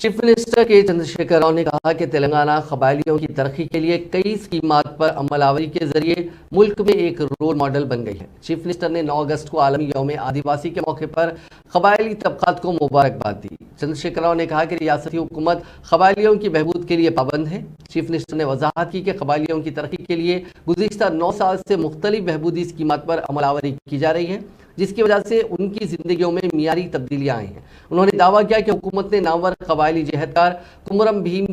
Chief minister کے چندرشیکھر راؤ نے کہا کہ تلنگانہ قبائلیوں کی ترقی کے لیے کئی اسکیمات پر عمل آوری کے ذریعے ملک میں ایک رول ماڈل بن گئی ہے۔ چیف منسٹر نے 9 اگست کو عالمی یوم آدیواسی کے موقع پر قبائلی طبقات کو مبارکباد دی۔ چندرشیکھر راؤ نے کہا کہ ریاستی حکومت قبائلیوں کی بہبود کے لیے پابند ہے۔ چیف منسٹر نے وضاحت کی کہ قبائلیوں کی ترقی کے لیے گزشتہ 9 سال سے مختلف بہبودی اسکیمات پر عمل آوری کی جا رہی ہے، جس کی وجہ سے ان کی زندگیوں میں معیاری تبدیلیاں آئی ہیں۔ انہوں نے دعویٰ کیا کہ حکومت نے نامور قبائلی جہدکار کمرم بھیم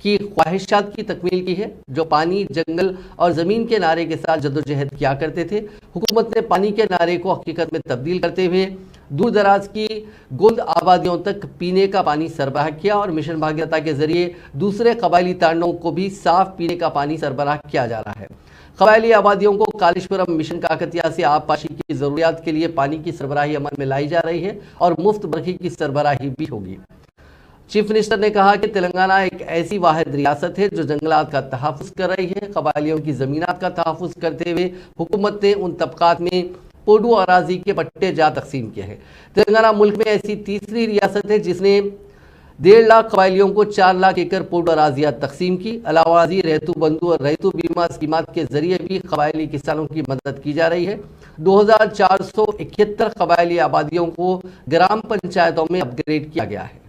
کی خواہشات کی تکمیل کی ہے، جو پانی، جنگل اور زمین کے نعرے کے ساتھ جدوجہد کیا کرتے تھے۔ حکومت نے پانی کے نعرے کو حقیقت میں تبدیل کرتے ہوئے دور دراز کی گند آبادیوں تک پینے کا پانی سربراہ کیا اور مشن بھاگیرتا کے ذریعے دوسرے قبائلی تانڑوں کو بھی صاف پینے کا پانی سربراہ کیا جا رہا ہے۔ قبائلی آبادیوں کو کالیشورم مشن کاکتیہ سے آب پاشی کی ضروریات کے لیے پانی کی سربراہی عمل میں لائی جا رہی ہے اور مفت برقی کی سربراہی بھی ہوگی۔ چیف منسٹر نے کہا کہ تلنگانہ ایک ایسی واحد ریاست ہے جو جنگلات کا تحفظ کر رہی ہے۔ قبائلیوں کی زمینات کا تحفظ کرتے ہوئے حکومت نے ان طبقات میں پوڈو اراضی کے پٹے جا تقسیم کیے ہیں۔ تلنگانہ ملک میں ایسی تیسری ریاست ہے جس نے 1.5 لاکھ قبائلیوں کو 4 لاکھ ایکڑ پوڈو اراضیات تقسیم کی۔ علاوہ ازیں ریتو بندھو اور ریتو بیمہ اسکیمات کے ذریعے بھی قبائلی کسانوں کی مدد کی جا رہی ہے۔ 2471 قبائلی آبادیوں کو گرام پنچایتوں میں اپ گریڈ کیا گیا ہے۔